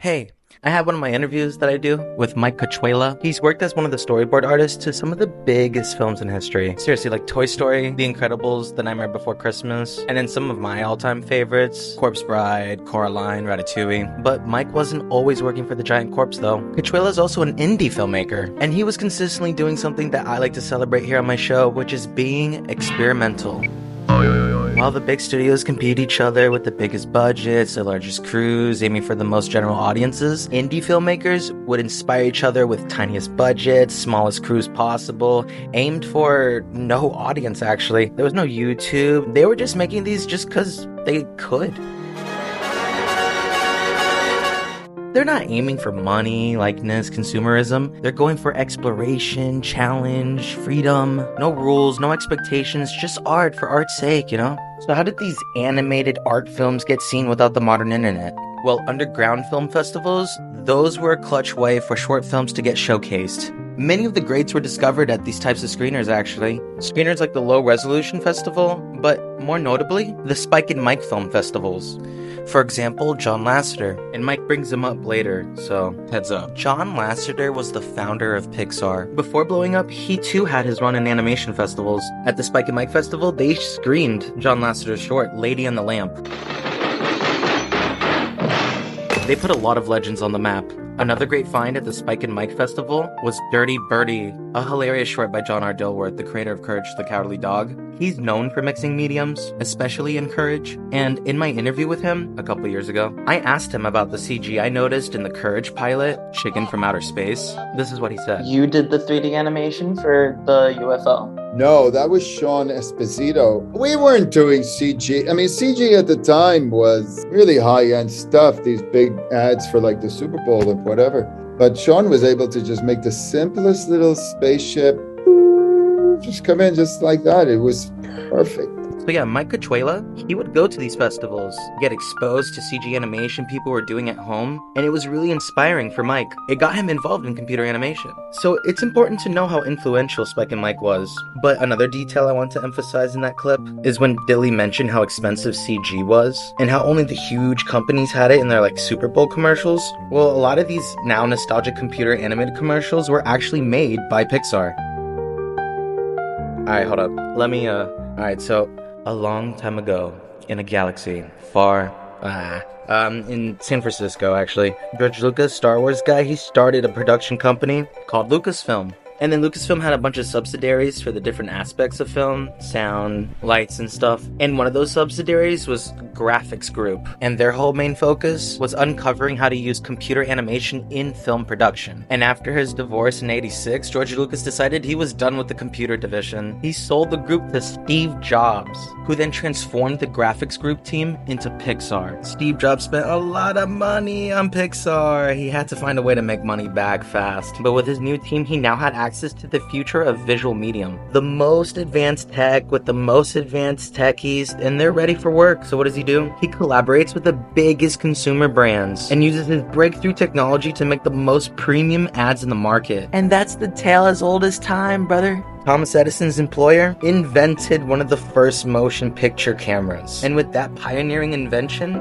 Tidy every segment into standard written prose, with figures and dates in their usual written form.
Hey, I had one of my interviews that I do with Mike Cachuela. He's worked as one of the storyboard artists to some of the biggest films in history. Seriously, like Toy Story, The Incredibles, The Nightmare Before Christmas, and then some of my all-time favorites, Corpse Bride, Coraline, Ratatouille. But Mike wasn't always working for the giant corpse though. Cachuela is also an indie filmmaker, and he was consistently doing something that I like to celebrate here on my show, which is being experimental. While the big studios compete each other with the biggest budgets, the largest crews, aiming for the most general audiences, indie filmmakers would inspire each other with tiniest budgets, smallest crews possible, aimed for no audience actually. There was no YouTube. They were just making these just because they could. They're not aiming for money, likeness, consumerism. They're going for exploration, challenge, freedom. No rules, no expectations, just art for art's sake, you know? So how did these animated art films get seen without the modern internet? Well, underground film festivals, those were a clutch way for short films to get showcased. Many of the greats were discovered at these types of screeners, actually. Screeners like the Low Resolution Festival, but more notably, the Spike and Mike film festivals. For example, John Lasseter, and Mike brings him up later, so heads up. John Lasseter was the founder of Pixar. Before blowing up, he too had his run in animation festivals. At the Spike and Mike Festival, they screened John Lasseter's short, Lady and the Lamp. They put a lot of legends on the map. Another great find at the Spike and Mike Festival was Dirty Birdie, a hilarious short by John R. Dilworth, the creator of Courage the Cowardly Dog. He's known for mixing mediums, especially in Courage, and in my interview with him a couple years ago, I asked him about the CG I noticed in the Courage pilot, Chicken from Outer Space. This is what he said. You did the 3D animation for the UFO? No, that was Sean Esposito. We weren't doing CG. I mean, CG at the time was really high-end stuff, these big ads for like the Super Bowl and whatever. But Sean was able to just make the simplest little spaceship just come in just like that. It was perfect. So yeah, Mike Cachuela, he would go to these festivals, get exposed to CG animation people were doing at home, and it was really inspiring for Mike. It got him involved in computer animation. So it's important to know how influential Spike and Mike was. But another detail I want to emphasize in that clip is when Dilly mentioned how expensive CG was, and how only the huge companies had it in their like Super Bowl commercials. Well, a lot of these now nostalgic computer animated commercials were actually made by Pixar. Alright, hold up. Alright, so a long time ago, in a galaxy far, in San Francisco, actually, George Lucas, Star Wars guy, he started a production company called Lucasfilm. And then Lucasfilm had a bunch of subsidiaries for the different aspects of film, sound, lights, and stuff. And one of those subsidiaries was Graphics Group. And their whole main focus was uncovering how to use computer animation in film production. And after his divorce in '86, George Lucas decided he was done with the computer division. He sold the group to Steve Jobs, who then transformed the Graphics Group team into Pixar. Steve Jobs spent a lot of money on Pixar. He had to find a way to make money back fast. But with his new team, he now had access to the future of visual medium. The most advanced tech with the most advanced techies, and they're ready for work. So what does he do? He collaborates with the biggest consumer brands and uses his breakthrough technology to make the most premium ads in the market. And that's the tale as old as time, brother. Thomas Edison's employer invented one of the first motion picture cameras. And with that pioneering invention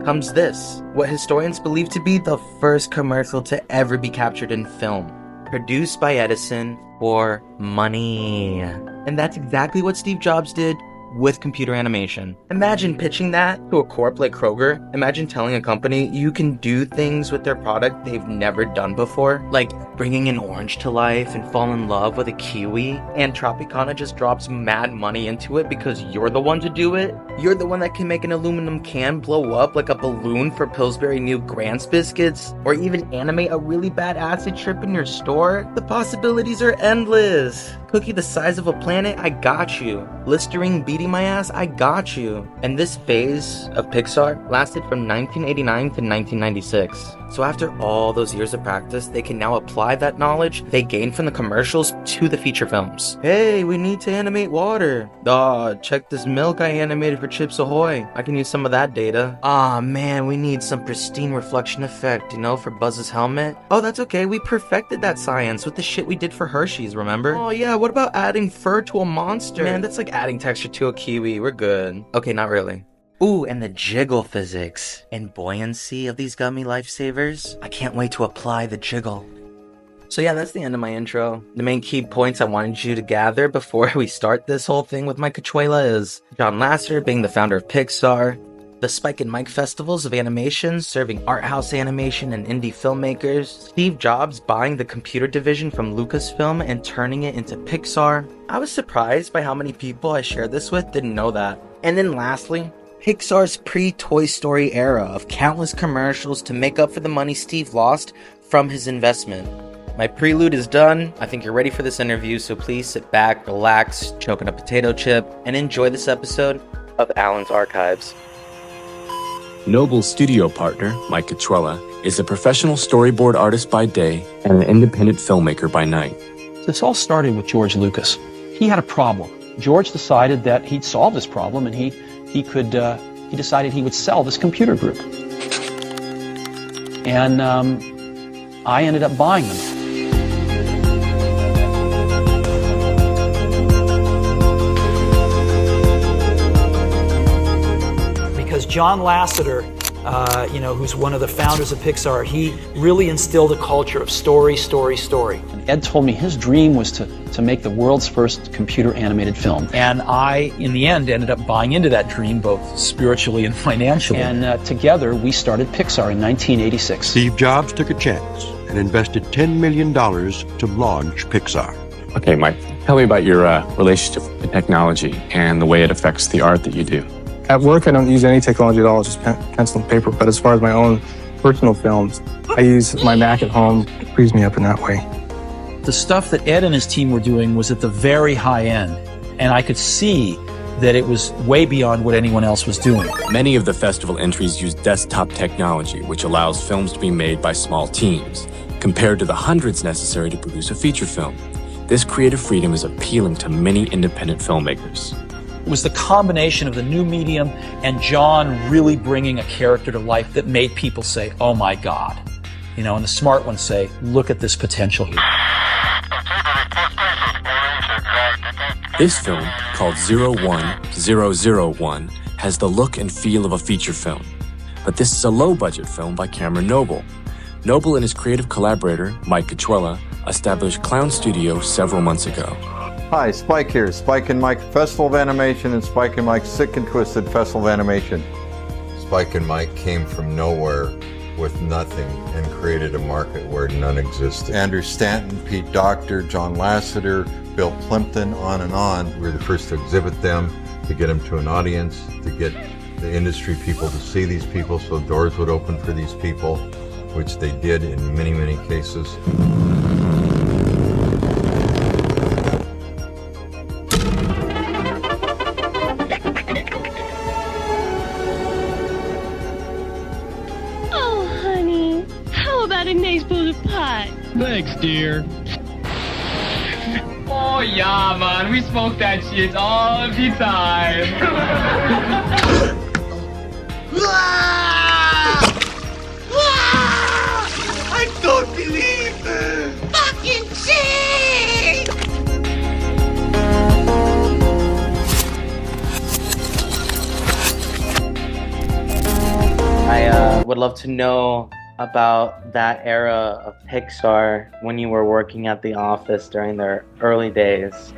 comes this, what historians believe to be the first commercial to ever be captured in film. Produced by Edison for money. And that's exactly what Steve Jobs did with computer animation. Imagine pitching that to a corp like Kroger. Imagine telling a company you can do things with their product they've never done before, like bringing an orange to life and fall in love with a kiwi, and Tropicana just drops mad money into it because you're the one to do it. You're the one that can make an aluminum can blow up like a balloon for Pillsbury New Grants biscuits, or even animate a really bad acid trip in your store. The possibilities are endless. Cookie the size of a planet, I got you. Listerine beating my ass, I got you. And this phase of Pixar lasted from 1989 to 1996. So after all those years of practice, they can now apply that knowledge they gained from the commercials to the feature films. Hey, we need to animate water. Check this milk I animated for Chips Ahoy. I can use some of that data. Man, we need some pristine reflection effect, for Buzz's helmet. Oh, that's okay, we perfected that science with the shit we did for Hershey's, remember? Oh yeah, what about adding fur to a monster? Man, that's like adding texture to a kiwi, we're good. Okay, not really. Ooh, and the jiggle physics and buoyancy of these gummy lifesavers. I can't wait to apply the jiggle. So yeah, that's the end of my intro. The main key points I wanted you to gather before we start this whole thing with Mike Cachuela is John Lasseter being the founder of Pixar, the Spike and Mike festivals of animation serving art house animation and indie filmmakers, Steve Jobs buying the computer division from Lucasfilm and turning it into Pixar. I was surprised by how many people I shared this with didn't know that. And then lastly, Pixar's pre-Toy Story era of countless commercials to make up for the money Steve lost from his investment. My prelude is done. I think you're ready for this interview, so please sit back, relax, choke on a potato chip, and enjoy this episode of Alan's Archives. Noble's studio partner, Mike Cachuela, is a professional storyboard artist by day and an independent filmmaker by night. This all started with George Lucas. He had a problem. George decided that he'd solve this problem, and he decided he would sell this computer group. And I ended up buying them. Because John Lasseter, who's one of the founders of Pixar, he really instilled a culture of story, story, story. And Ed told me his dream was to make the world's first computer animated film. And I, in the end, ended up buying into that dream, both spiritually and financially. And together, we started Pixar in 1986. Steve Jobs took a chance and invested $10 million to launch Pixar. Okay, Mike, tell me about your relationship with technology and the way it affects the art that you do. At work, I don't use any technology at all, just pencil and paper. But as far as my own personal films, I use my Mac at home. It frees me up in that way. The stuff that Ed and his team were doing was at the very high end, and I could see that it was way beyond what anyone else was doing. Many of the festival entries use desktop technology, which allows films to be made by small teams, compared to the hundreds necessary to produce a feature film. This creative freedom is appealing to many independent filmmakers. It was the combination of the new medium and John really bringing a character to life that made people say, oh my God. And the smart ones say, look at this potential here. This film, called 01001, has the look and feel of a feature film. But this is a low-budget film by Cameron Noble. Noble and his creative collaborator, Mike Cachuela, established Clown Studio several months ago. Hi, Spike here. Spike and Mike Festival of Animation and Spike and Mike Sick and Twisted Festival of Animation. Spike and Mike came from nowhere with nothing and created a market where none existed. Andrew Stanton, Pete Docter, John Lasseter, Bill Plimpton, on and on. We were the first to exhibit them, to get them to an audience, to get the industry people to see these people so doors would open for these people, which they did in many, many cases. Thanks, dear. Oh yeah, man, we smoke that shit all the time. I don't believe fucking shit. I would love to know about that era of Pixar when you were working at the office during their early days.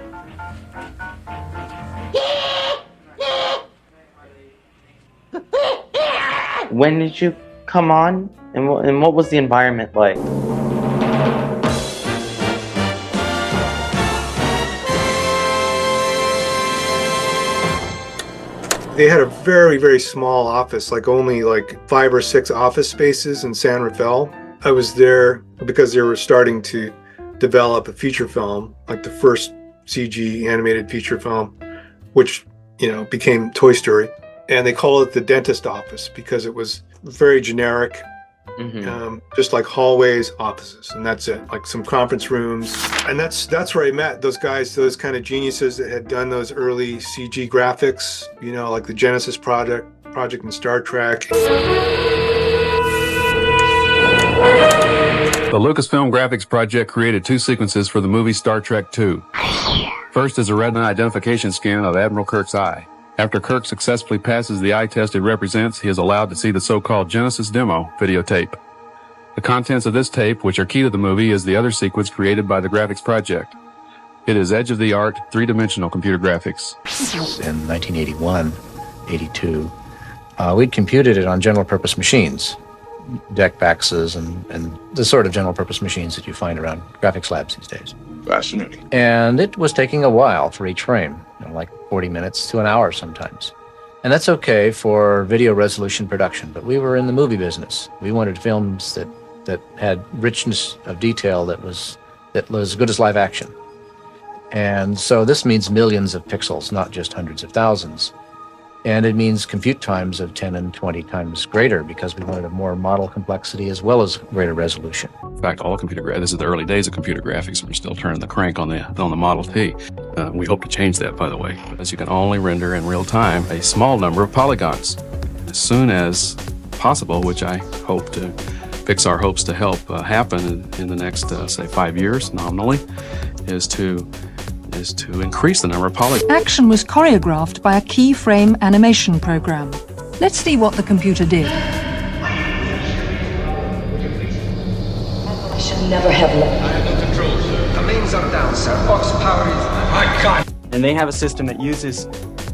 When did you come on, and what was the environment like? They had a very, very small office, only 5 or 6 office spaces in San Rafael. I was there because they were starting to develop a feature film, the first CG animated feature film, which, became Toy Story. And they call it the dentist office because it was very generic, just like hallways, offices, and that's it. Some conference rooms, and that's where I met those guys, those kind of geniuses that had done those early CG graphics, like the Genesis project in Star Trek. The Lucasfilm graphics project created 2 sequences for the movie Star Trek II. First is a retina identification scan of Admiral Kirk's eye. After Kirk successfully passes the eye test it represents, he is allowed to see the so-called Genesis demo videotape. The contents of this tape, which are key to the movie, is the other sequence created by the graphics project. It is edge-of-the-art, three-dimensional computer graphics. In 1981, 82, we'd computed it on general-purpose machines, DEC Baxes and the sort of general-purpose machines that you find around graphics labs these days. Fascinating. And it was taking a while for each frame, like 40 minutes to an hour sometimes. And that's okay for video resolution production, but we were in the movie business. We wanted films that had richness of detail that was as good as live action. And so this means millions of pixels, not just hundreds of thousands. And it means compute times of 10 and 20 times greater because we wanted a more model complexity as well as greater resolution. In fact, all this is the early days of computer graphics. We're still turning the crank on the Model T. We hope to change that, by the way, as you can only render in real time a small number of polygons. As soon as possible, which Pixar hopes to help happen in the next, say, 5 years, nominally, is to increase the number of polygons. Action was choreographed by a keyframe animation program. Let's see what the computer did. I should never have left. I have no control, sir. The mains are down, sir. Box power is... I can't. And they have a system that uses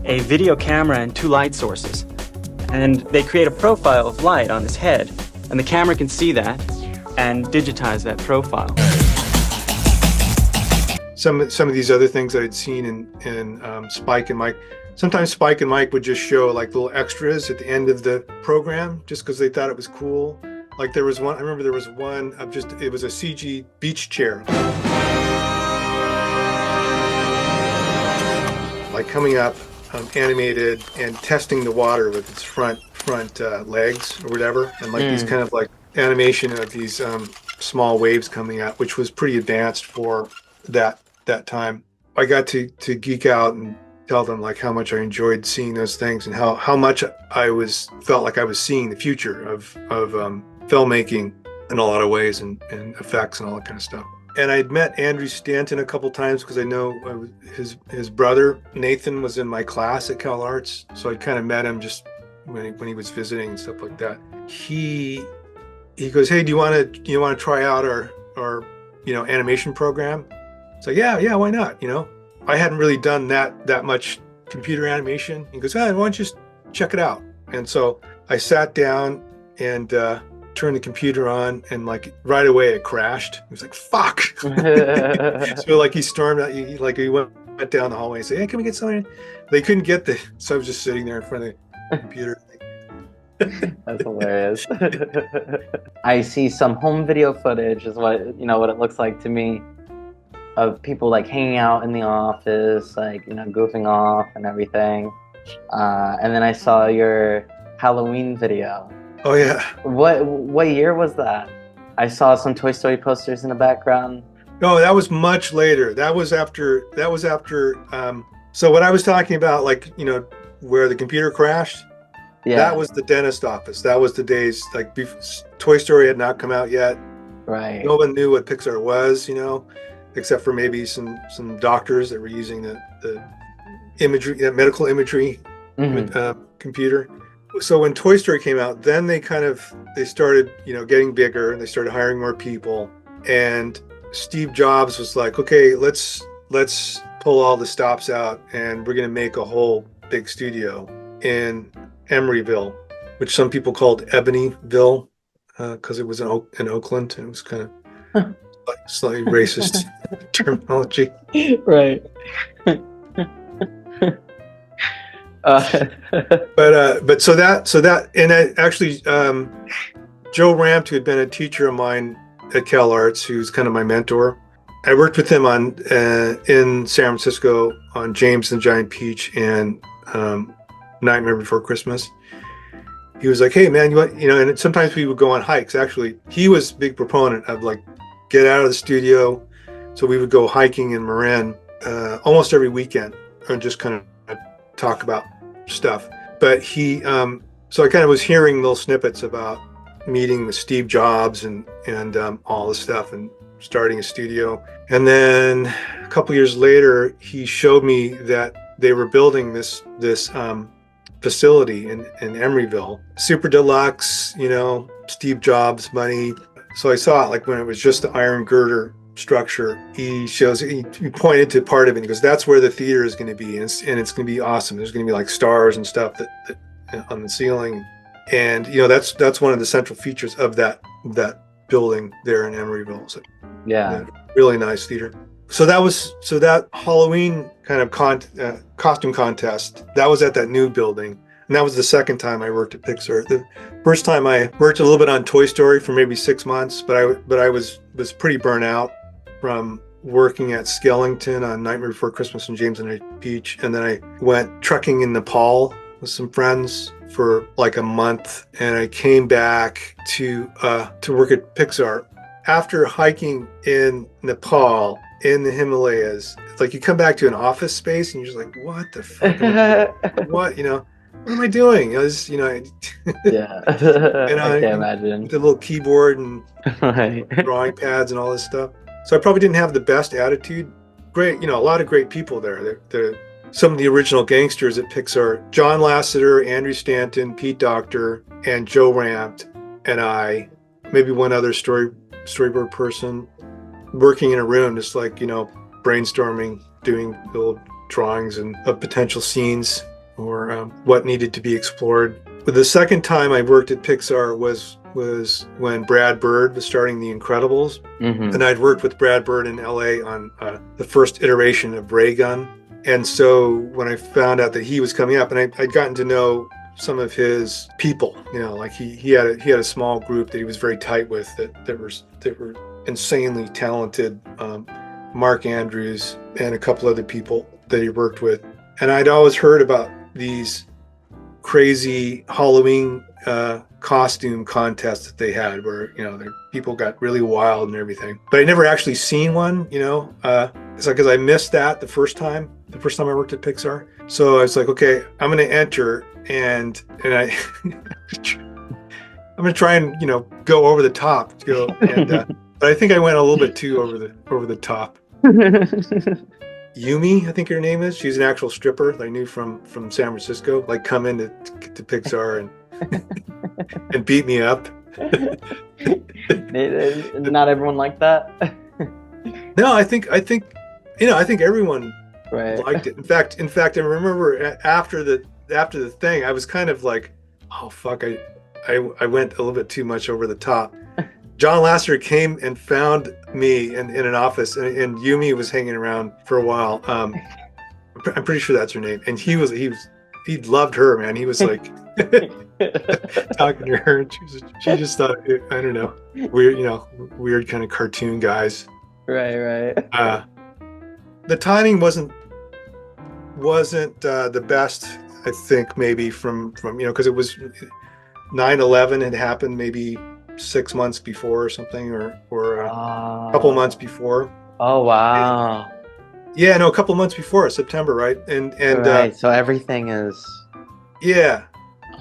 a video camera and 2 light sources. And they create a profile of light on his head. And the camera can see that and digitize that profile. Some of these other things that I'd seen in Spike and Mike. Sometimes Spike and Mike would just show like little extras at the end of the program just because they thought it was cool. Like there was one, I remember there was one of it was a CG beach chair. Like coming up, animated and testing the water with its front legs or whatever. And like these kind of like animation of these small waves coming out, which was pretty advanced for that time. I got to geek out and tell them like how much I enjoyed seeing those things and how much I felt like I was seeing the future of filmmaking in a lot of ways and effects and all that kind of stuff. And I'd met Andrew Stanton a couple times because I know his brother Nathan was in my class at Cal Arts, so I kind of met him just when he was visiting and stuff like that. He goes, "Hey, do you want to try out our animation program?" It's like, yeah, why not? I hadn't really done that much computer animation. He goes, "Why don't you just check it out?" And so I sat down and turned the computer on, and like right away it crashed. He was like, "Fuck!" So like he stormed out. He went down the hallway and said, "Hey, can we get something?" They couldn't get so I was just sitting there in front of the computer. That's hilarious. I see some home video footage is what it looks like to me, of people like hanging out in the office, like goofing off and everything. And then I saw your Halloween video. Oh yeah. What year was that? I saw some Toy Story posters in the background. No, that was much later. That was after. So what I was talking about, like where the computer crashed. Yeah. That was the dentist office. That was the days like Toy Story had not come out yet. Right. No one knew what Pixar was, except for maybe some doctors that were using the imagery, that medical imagery computer. So when Toy Story came out, then they started, getting bigger and they started hiring more people. And Steve Jobs was like, "Okay, let's pull all the stops out and we're going to make a whole big studio in Emeryville," which some people called Ebonyville because it was in Oakland. And it was kind of slightly racist terminology. Right. But so that and actually Joe Rampt, who had been a teacher of mine at Cal Arts, who's kind of my mentor, I worked with him on in San Francisco on James and the Giant Peach and Nightmare Before Christmas. He was like, "Hey man, you want, and sometimes we would go on hikes. Actually, he was a big proponent of like get out of the studio. So we would go hiking in Marin almost every weekend and just kind of talk about stuff. But he, so I kind of was hearing little snippets about meeting with Steve Jobs and all this stuff and starting a studio. And then a couple years later, he showed me that they were building this facility in Emeryville, super deluxe, Steve Jobs money. So I saw it like when it was just the iron girder structure. He pointed to part of it and he goes, that's where the theater is going to be, and it's going to be awesome. There's going to be like stars and stuff that on the ceiling, and that's one of the central features of that building there in Emeryville. So, yeah, really nice theater. So that Halloween kind of costume contest, that was at that new building. And that was the second time I worked at Pixar. The first time I worked a little bit on Toy Story for maybe 6 months, but I was pretty burnt out from working at Skellington on Nightmare Before Christmas and James and the Peach. And then I went trucking in Nepal with some friends for like a month. And I came back to work at Pixar. After hiking in Nepal, in the Himalayas, it's like you come back to an office space and you're just like, what the fuck? What am I doing? Yeah. And I can't imagine. The little keyboard and drawing pads and all this stuff. So I probably didn't have the best attitude. Great, a lot of great people there. They're some of the original gangsters at Pixar: John Lasseter, Andrew Stanton, Pete Docter, and Joe Rampt, and I, maybe one other storyboard person, working in a room, just like, brainstorming, doing little drawings of potential scenes or what needed to be explored. But the second time I worked at Pixar was when Brad Bird was starting The Incredibles. Mm-hmm. And I'd worked with Brad Bird in LA on the first iteration of Ray Gun. And so when I found out that he was coming up, and I'd gotten to know some of his people, like he had a small group that he was very tight with that were insanely talented, Mark Andrews and a couple other people that he worked with. And I'd always heard about these crazy Halloween costume contests that they had where, people got really wild and everything. But I never actually seen one, it's like, because I missed that the first time I worked at Pixar. So I was like, okay, I'm going to enter and I I'm going to try and, go over the top, but I think I went a little bit too over the top. Yumi, I think her name is. She's an actual stripper that I knew from San Francisco. Like, come into Pixar and beat me up. Not everyone like that. No, I think everyone liked it. In fact, I remember after the thing, I was kind of like, oh fuck, I went a little bit too much over the top. John Lasseter came and found me in an office, and Yumi was hanging around for a while. I'm pretty sure that's her name. And he loved her, man. He was like talking to her, and she just thought, I don't know, weird kind of cartoon guys. Right. The timing wasn't the best, I think, maybe from because it was 9/11 had happened maybe 6 months before or something, or a couple months before. Oh wow! A couple months before, September, right? And right. So everything is. Yeah.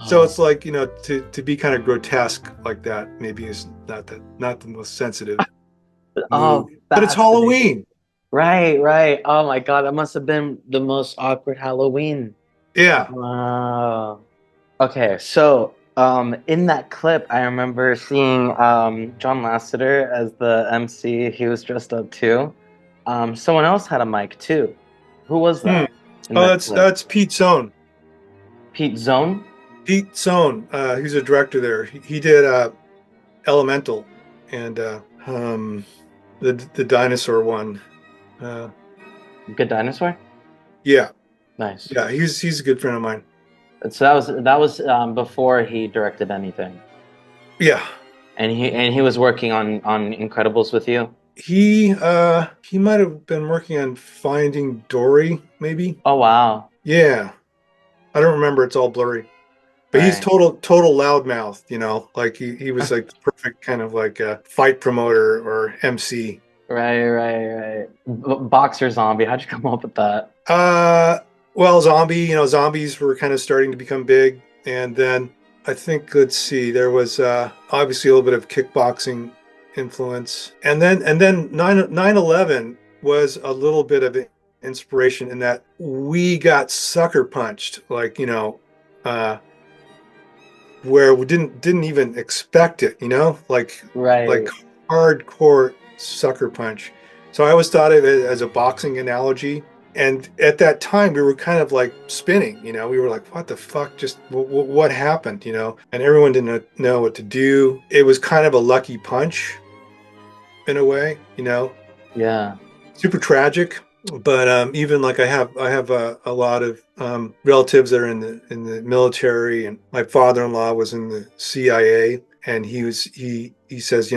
So it's like, to be kind of grotesque like that maybe is not the most sensitive. Oh, but it's Halloween. Right. Oh my God, that must have been the most awkward Halloween. Yeah. Wow. Okay, so. In that clip, I remember seeing John Lasseter as the MC. He was dressed up too. Someone else had a mic too. Who was that? That's Pete Sohn. Pete Sohn? Pete Sohn. He's a director there. He did Elemental and the dinosaur one. Good Dinosaur? Yeah. Nice. Yeah, he's a good friend of mine. So that was before he directed anything. Yeah. And he was working on Incredibles with you? He might have been working on Finding Dory, maybe. Oh wow. Yeah. I don't remember, it's all blurry. But he's total loudmouth, like he was like the perfect kind of like a fight promoter or MC. Right. Boxer Zombie, how'd you come up with that? Well, zombies were kind of starting to become big. And then I think, let's see, there was obviously a little bit of kickboxing influence. And then 9/11 was a little bit of inspiration in that we got sucker punched, like, where we didn't even expect it, like hardcore sucker punch. So I always thought of it as a boxing analogy. And at that time, we were kind of like spinning, we were like, what the fuck? Just what happened, And everyone didn't know what to do. It was kind of a lucky punch in a way, Yeah. Super tragic. But even like I have a lot of relatives that are in the military, and my father-in-law was in the CIA, and he says,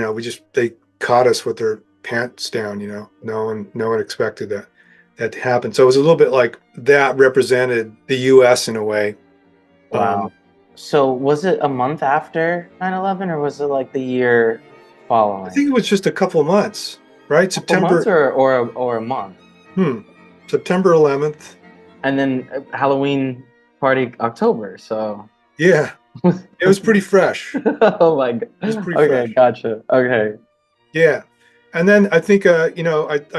they caught us with their pants down, no one expected that to happen. So it was a little bit like that represented the U.S. in a way. Wow. So was it a month after 9/11, or was it like the year following? I think it was just a couple of months, right? September months or a month. September 11th. And then Halloween party October. So yeah, it was pretty fresh. Oh my god. It was pretty okay, fresh. Gotcha. Okay. Yeah, and then I think I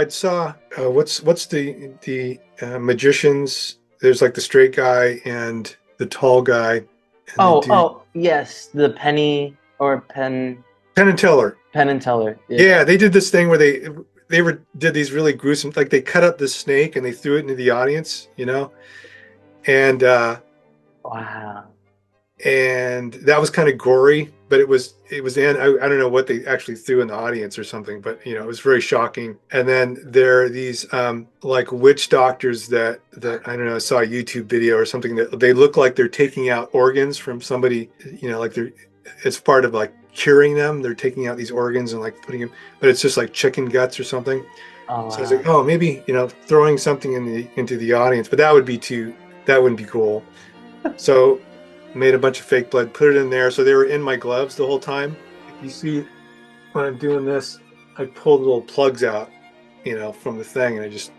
saw what's the magicians. There's like the straight guy and the tall guy. Oh yes, the Penn and Teller. Penn and Teller. Yeah, they did this thing where they did these really gruesome, like they cut up the snake and they threw it into the audience, and wow. And that was kind of gory, but it was I don't know what they actually threw in the audience or something, but it was very shocking. And then there are these like witch doctors that I don't know, I saw a YouTube video or something that they look like they're taking out organs from somebody, like it's part of like curing them. They're taking out these organs and like putting them, but it's just like chicken guts or something. Oh, so I was like, oh, maybe throwing something into the audience, but that wouldn't be cool. So made a bunch of fake blood, put it in there. So they were in my gloves the whole time. You see, when I'm doing this, I pull the little plugs out, from the thing, and I just.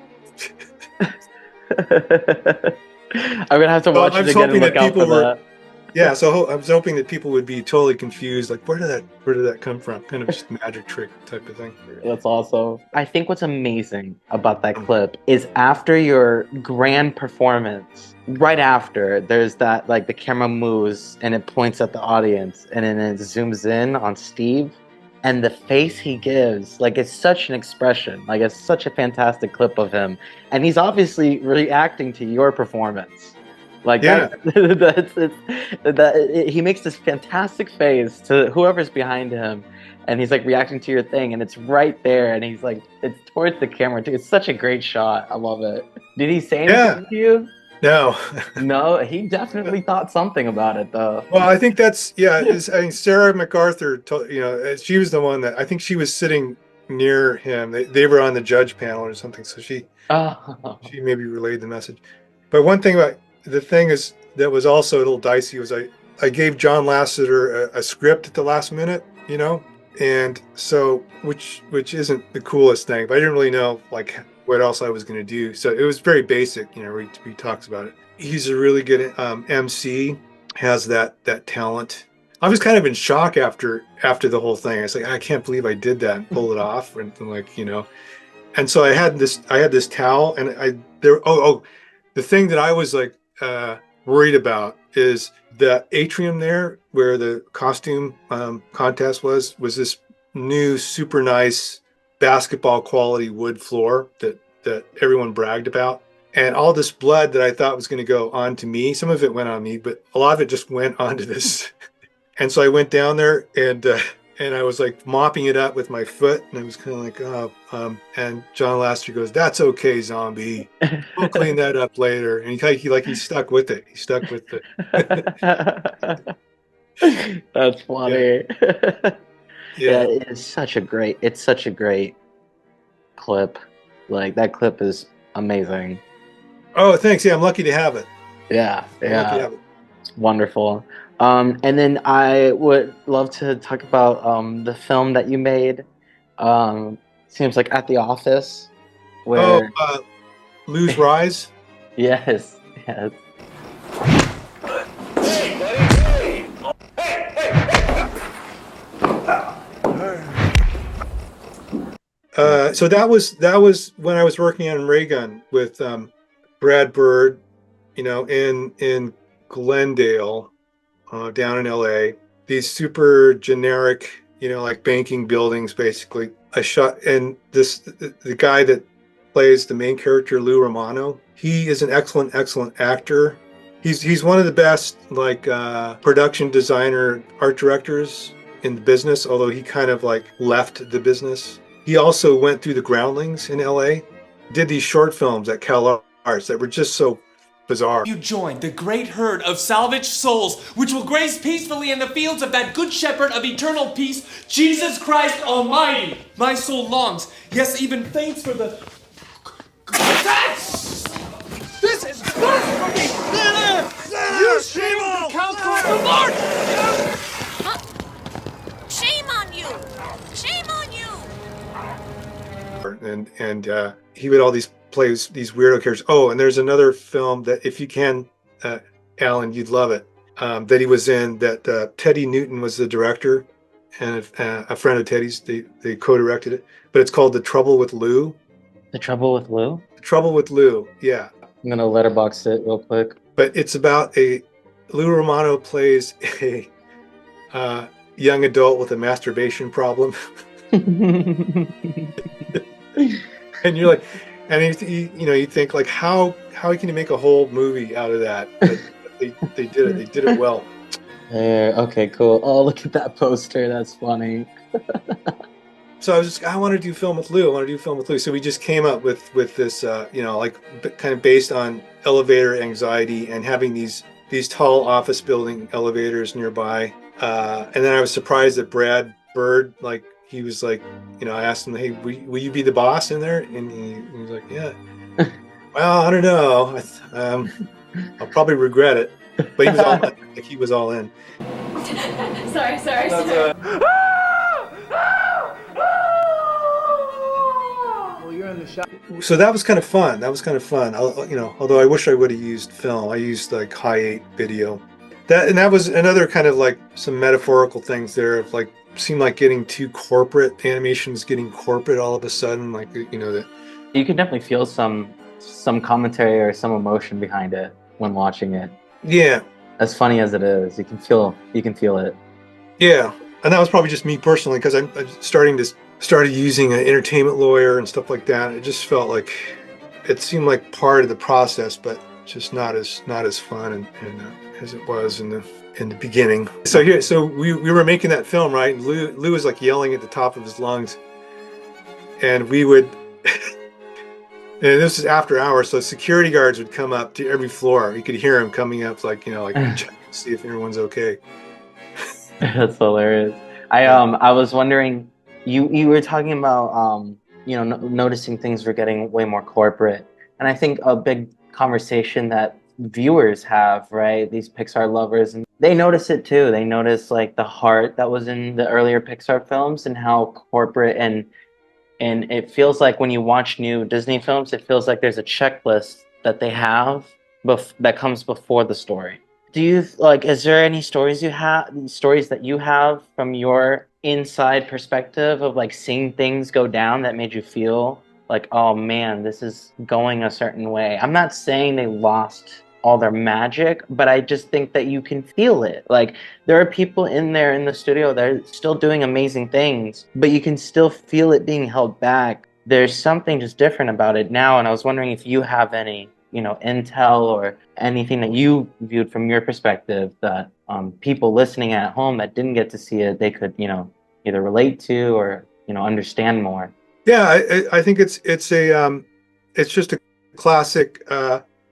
I'm gonna have to watch it again and look out for that. Yeah, so I was hoping that people would be totally confused, like where did that come from? Kind of just magic trick type of thing. That's awesome. I think what's amazing about that clip is after your grand performance, right after there's that, like the camera moves and it points at the audience and then it zooms in on Steve, and the face he gives, like it's such an expression, like it's such a fantastic clip of him, and he's obviously reacting to your performance. Like yeah. He makes this fantastic face to whoever's behind him, and he's like reacting to your thing, and it's right there, and he's like, it's towards the camera too. It's such a great shot. I love it. Did he say anything to you? No. No, he definitely thought something about it though. Well, I think that's Sarah MacArthur. She was the one that I think she was sitting near him. They were on the judge panel or something, so she maybe relayed the message. But one thing about the thing is that was also a little dicey was I gave John Lasseter a script at the last minute, and so which isn't the coolest thing, but I didn't really know like what else I was going to do. So it was very basic, where he talks about it. He's a really good MC, has that talent. I was kind of in shock after the whole thing. I was like, I can't believe I did that and pull it off, and like, and so I had this towel, and the thing that I was like worried about is the atrium there where the costume contest was this new super nice basketball quality wood floor that everyone bragged about, and all this blood that I thought was going to go onto me, some of it went on me, but a lot of it just went onto this. And so I went down there and I was like mopping it up with my foot, and I was kind of like, and John Lasseter goes, "That's okay, zombie. We'll clean that up later." And he stuck with it. He stuck with it. That's funny. Yeah. It's such a great clip. Like that clip is amazing. Oh, thanks. Yeah, I'm lucky to have it. Yeah. I'm lucky to have it. It's wonderful. And then I would love to talk about the film that you made. Seems like At the Office. Where... Lose Rise? Yes. So that was when I was working on Ray Gun with Brad Bird, in Glendale, down in LA. These super generic, like banking buildings, basically. I shot, and the guy that plays the main character, Lou Romano, he is an excellent actor. He's one of the best production designer, art directors in the business, although he kind of left the business. He also went through the Groundlings in LA, did these short films at Cal Arts that were just so bizarre. You join the great herd of salvaged souls, which will graze peacefully in the fields of that good shepherd of eternal peace, Jesus Christ Almighty. My soul longs, yes, even faints for the... This is blasphemy! You shame the counsel of the Lord! Shame on you! Shame on you! And he would all these plays these weirdo characters. Oh, and there's another film that if you can, Alan, you'd love it. That he was in. That Teddy Newton was the director, and a friend of Teddy's. They co-directed it. But it's called The Trouble with Lou. The Trouble with Lou? The Trouble with Lou. Yeah. I'm gonna letterbox it real quick. But it's about Lou Romano plays a young adult with a masturbation problem. And you're like, and you think like, how can you make a whole movie out of that? But they did it. They did it well. Okay, cool. Oh, look at that poster. That's funny. So I want to do film with Lou. So we just came up with this, kind of based on elevator anxiety and having these tall office building elevators nearby. And then I was surprised that Brad Bird, he was like, I asked him, hey, will you be the boss in there? And he was like, yeah. Well, I don't know. I'll probably regret it. But he was all in. He was all in. Sorry. So that was kind of fun. Although I wish I would have used film. I used high 8 video. That was another kind of some metaphorical things there of seemed like getting too corporate. Animation's getting corporate all of a sudden. That you can definitely feel some commentary or some emotion behind it when watching it. Yeah. As funny as it is, you can feel it. Yeah, and that was probably just me personally because I'm started using an entertainment lawyer and stuff like that. It just felt like it seemed like part of the process, but just not as fun and as it was in the beginning. So we were making that film, right? And Lou was yelling at the top of his lungs, and we would. And this is after hours, so security guards would come up to every floor. You could hear them coming up, check to see if everyone's okay. That's hilarious. I was wondering, you were talking about noticing things were getting way more corporate, and I think a big conversation that viewers have, right? These Pixar lovers, and they notice it too. They notice the heart that was in the earlier Pixar films and how corporate and it feels like when you watch new Disney films, it feels like there's a checklist that they have that comes before the story. Do you is there any stories that you have from your inside perspective of seeing things go down that made you feel oh man, this is going a certain way? I'm not saying they lost all their magic, but I just think that you can feel it. There are people in there in the studio that are still doing amazing things, but you can still feel it being held back. There's something just different about it now, and I was wondering if you have any intel or anything that you viewed from your perspective that people listening at home that didn't get to see it, they could either relate to or understand more. Yeah, I think it's just a classic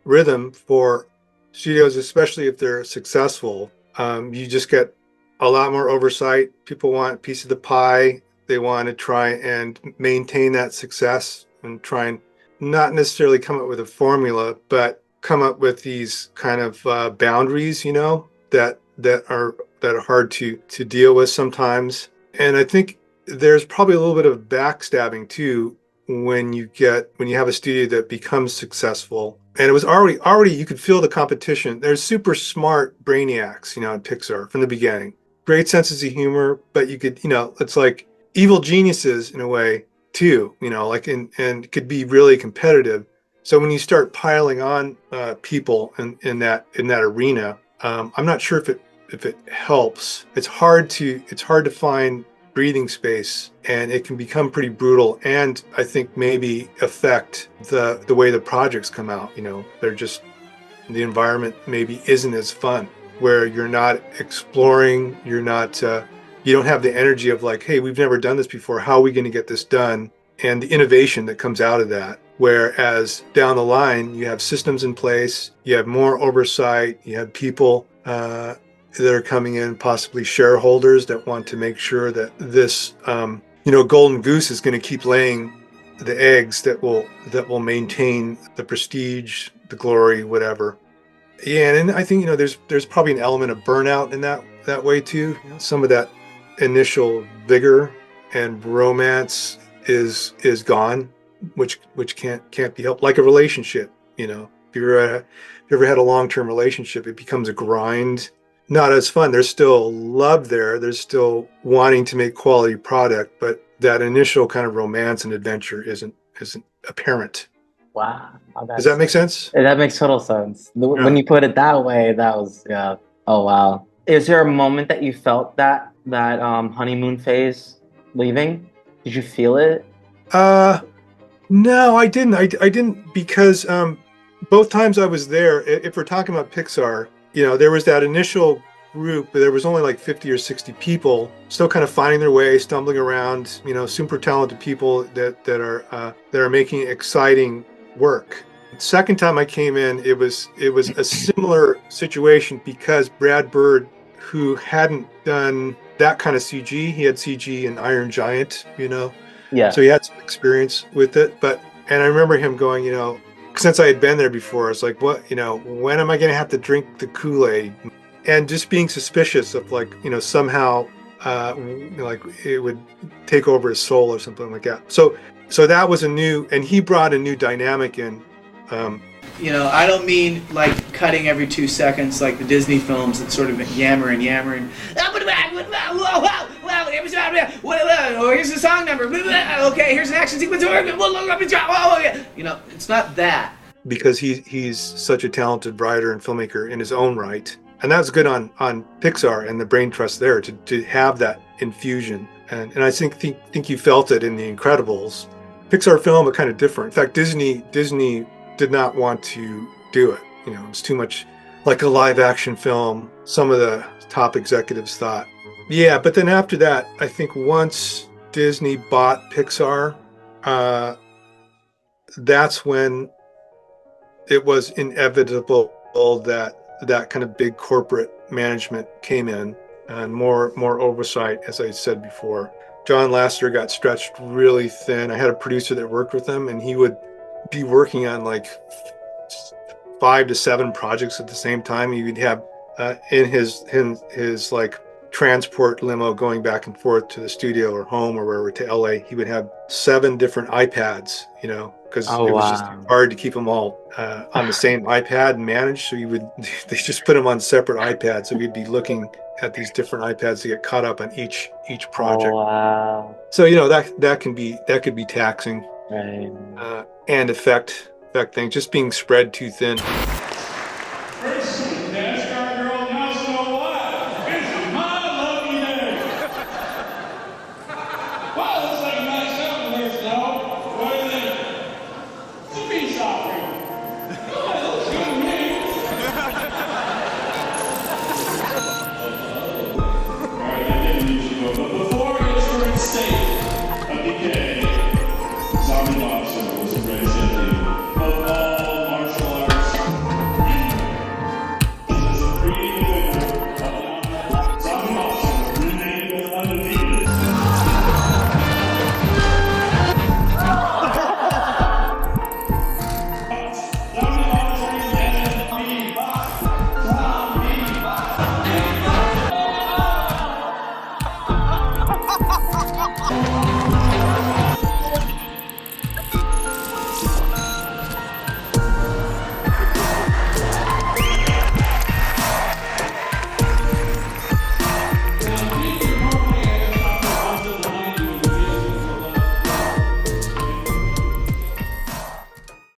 rhythm for studios, especially if they're successful. You just get a lot more oversight. People want a piece of the pie. They want to try and maintain that success and try and not necessarily come up with a formula, but come up with these kind of boundaries, that are hard to deal with sometimes. And I think there's probably a little bit of backstabbing too when you have a studio that becomes successful. And it was already you could feel the competition. There's super smart brainiacs, at Pixar from the beginning. Great senses of humor, but you could, it's like evil geniuses in a way too, like and it could be really competitive. So when you start piling on people in that arena, I'm not sure if it helps. It's hard to find breathing space, and it can become pretty brutal, and I think maybe affect the way the projects come out. They're just, the environment maybe isn't as fun, where you're not exploring, you're not you don't have the energy of like, hey, we've never done this before, how are we going to get this done, and the innovation that comes out of that. Whereas down the line, you have systems in place, you have more oversight, you have people that are coming in, possibly shareholders that want to make sure that this, golden goose is going to keep laying the eggs that will maintain the prestige, the glory, whatever. Yeah, and I think there's probably an element of burnout in that way too. Some of that initial vigor and romance is gone, which can't be helped. Like a relationship, if you ever had a long-term relationship, it becomes a grind. Not as fun. There's still love there. There's still wanting to make quality product, but that initial kind of romance and adventure isn't apparent. Wow. Does that make sense? That makes total sense. When you put it that way, that was, yeah. Oh, wow. Is there a moment that you felt that honeymoon phase leaving? Did you feel it? No, I didn't. I didn't, because both times I was there, if we're talking about Pixar, there was that initial group, but there was only like 50 or 60 people still kind of finding their way, stumbling around, super talented people that are making exciting work. The second time I came in, it was a similar situation, because Brad Bird, who hadn't done that kind of CG, he had CG in Iron Giant, Yeah. So he had some experience with it, and I remember him going, since I had been there before, it's like, what, when am I going to have to drink the Kool-Aid? And just being suspicious of like, somehow, like it would take over his soul or something like that. So that was and he brought a new dynamic in. I don't mean like cutting every 2 seconds like the Disney films that sort of yammering. Oh, here's the song number. Okay, here's an action sequence. It's not that. Because he's such a talented writer and filmmaker in his own right. And that's good on Pixar and the brain trust there to have that infusion. And I think you felt it in The Incredibles. Pixar film are kind of different. In fact, Disney did not want to do it. It was too much like a live action film. Some of the top executives thought. Yeah, but then after that, I think once Disney bought Pixar, that's when it was inevitable that kind of big corporate management came in, and more oversight, as I said before. John Lasseter got stretched really thin. I had a producer that worked with him, and he would be working on like 5 to 7 projects at the same time. He would have in his like transport limo going back and forth to the studio or home or wherever, to LA. He would have 7 different iPads, because it was just hard to keep them all on the same iPad and manage. So they just put them on separate iPads. So we'd be looking at these different iPads to get caught up on each project. Oh, wow. So that could be taxing, right. And affect things, just being spread too thin.